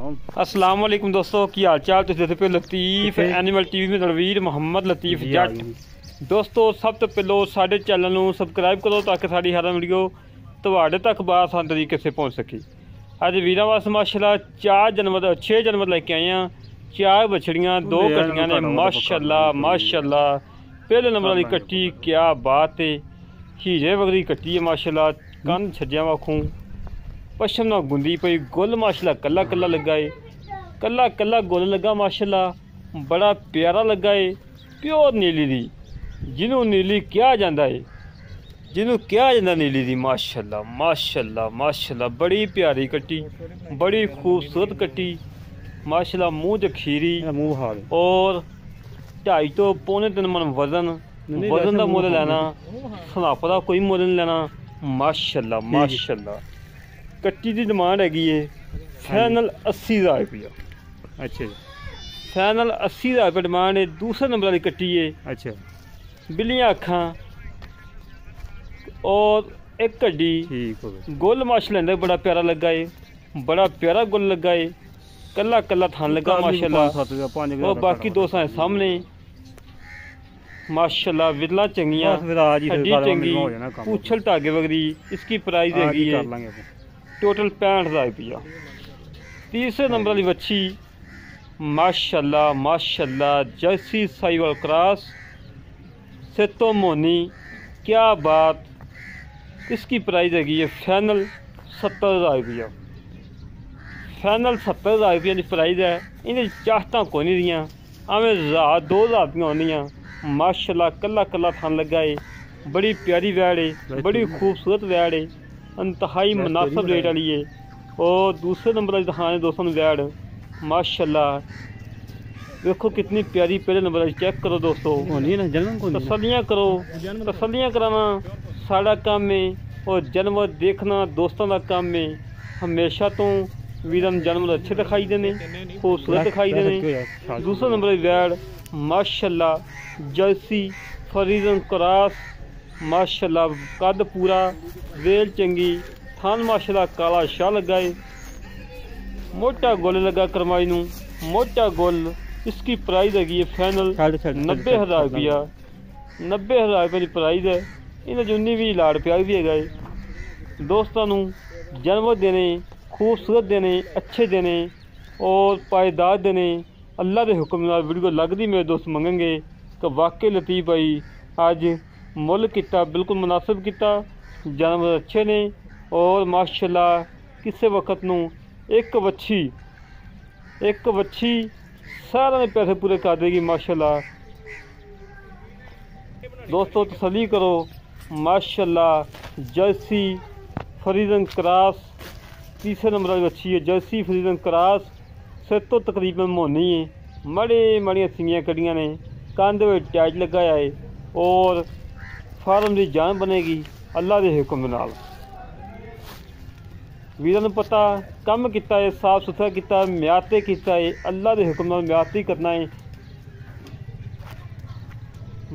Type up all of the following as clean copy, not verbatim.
अस्सलाम वालेकुम दोस्तों, की हाल चाल? तुम देखते पे लतीफ एनिमल टीवी में रणवीर मोहम्मद लतीफ जट। दोस्तों सब तो पहलो साढ़े चैनल ਨੂੰ सबसक्राइब करो ताकि साड़ी हर वीडियो ਤੁਹਾਡੇ तक आसान तरीके से पहुँच सके। अज वीर वास्ते माशाल्लाह 6 जानवर लेके आए हैं। 4 बछड़ियाँ 2 कट्टियाँ ने। माशाल्लाह माशाल्लाह। पहले नंबर वाली कट्टी क्या बात है, हीरे वगरी कट्टी है माशाल्लाह। कंन छज्जिया वाखूँ पश्चिम ना गुंदी पई। गुल माशाल्लाह कला कला लगा है, कला कला गुल लगा माशाल्लाह। बड़ा प्यारा लगा है, प्योर नीली दी जिन्हों नीली क्या जाता है, जिन्हों क्या जाता नीली दी। माशाल्लाह माशाल्लाह माशाल्लाह। बड़ी प्यारी कट्टी, बड़ी खूबसूरत कट्टी माशाल्लाह। मुँह च खीरी और 2.5 तो पौने 3 मन वजन का मुल लेना, सनाप का कोई मुल नहीं लेना। माशाल्लाह माशाल्लाह। कट्टी की डिमांड हैगी है फाइनल 80,000 रुपया। अच्छा, फाइनल 80,000 रुपये डिमांड है। दूसरे नंबर वाली कट्टी है। अच्छा, बिल्लियाँ अखा और एक कड्डी। गुल माशाल्लाह बड़ा प्यारा लगा है, बड़ा प्यारा गुल लगा है। कला कला थान लगा माशाल्लाह। और बाकी दोस्त हैं सामने माशाल्लाह। विरला चंगियाँ, हड्डी चंगी, पूछल धागे वगरी। इसकी प्राइस हैगी है टोटल 65,000 रुपया। तीसरे नंबर वाली बच्ची माशाल्लाह माशाल्लाह। जर्सी साहिवाल क्रॉस से तो मोनी क्या बात। इसकी प्राइस हैगी है फाइनल 70,000 रुपया। फाइनल 70,000 रुपया की प्राइस है। इन्हें चाहता कोई नहीं दियाँ, हमें 1,000-2,000 रुपया आनियाँ। माशाल्लाह कला कला थान लगा है, बड़ी प्यारी वैड़ है, बड़ी खूबसूरत वैड़ है, इंतहाई मुनासिब रेट वाली है। और दूसरे नंबर वाली दिखाने दोस्तों वैड़ माशाल्लाह। देखो कितनी प्यारी। पहले नंबर वाली चेक करो दोस्तों, तसल्लियाँ करो। तसल्लियाँ कराना साड़ा काम है और जानवर देखना दोस्तों का काम है। हमेशा तो वीरन जानवर अच्छे दिखाई देने, खूबसूरत दिखाई देने। दूसरा नंबर वाली वैड़ माशाल्लाह जर्सी फरीजन क्रॉस माशाल्लाह। कद पूरा, वेल चंगी, थान माशाल्लाह काला शाह लगा है। मोटा गोल लगा करमाई नू, मोटा गोल। इसकी प्राइस हैगी है फाइनल 90,000 रुपया। 90,000 रुपये की प्राइस है। इन्हें जुन्नी भी लाड़ प्यार भी है दोस्तों। जानवर देने, खूबसूरत देने, अच्छे देने और पायदार देने अल्लाह के हुक्म नाल वीडियो लगती मेरे दोस्त मंगेंगे कि वाकई लतीफ भाई अज मुल किता बिल्कुल मुनासिब किता। जानवर अच्छे ने और माशाल्लाह किसी वक्त नू एक वच्छी सारे ने पैसे पूरे कर देगी माशाल्लाह। दोस्तों तसल्ली करो माशाल्लाह। जर्सी फरीजन क्रॉस तीसरे नंबर वाली अच्छी है। जर्सी फरीजन क्रॉस से तो तकरीबन मोनी है। मड़े मड़िया सिंगियाँ कड़ियाँ ने, कंध में टैच लगाया है और फार्म की जान बनेगी अल्लाह के हुक्म नाल। वीरों ने पता कम किया है, साफ सुथरा किया, म्याते किया है, अल्लाह के हुक्म नाल म्याते करना है।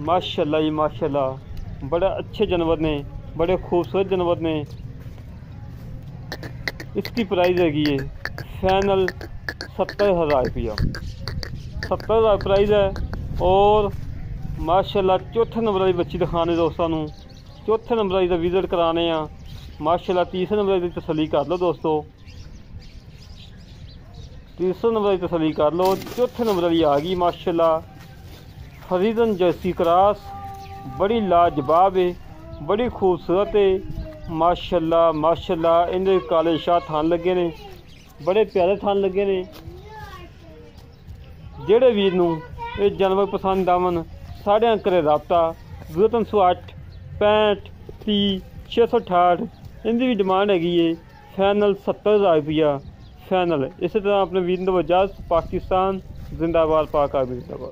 माशाल्लाह जी माशाल्लाह। बड़े अच्छे जानवर ने, बड़े खूबसूरत जानवर ने। इसकी प्राइस हैगी है फाइनल 70,000 रुपया। 70,000 प्राइस है। और माशाल्लाह चौथे नंबर वाली बच्ची दिखाने दोस्तों। चौथे नंबर वाली का विजिट कराने माशाल्लाह। तीसरे नंबर वाली तसल्ली कर लो दोस्तों, तीसरे नंबर वाली तसल्ली कर लो। चौथे नंबर वाली आ गई माशाल्लाह फरीजन जर्सी क्रॉस। बड़ी लाजवाब है, बड़ी खूबसूरत है माशाल्लाह माशाल्लाह। इन्हें काले शाह थान लगे ने, बड़े प्यारे थान लगे ने। जेड़े वीर नूं ये जानवर पसंद आवन साढ़े घरें रबता 0308 65 30 668। इनकी भी डिमांड हैगी है फाइनल 70,000 रुपया फाइनल। इसी तरह अपने वीर नवाज पाकिस्तान जिंदाबाद, पाक जिंदाबाद।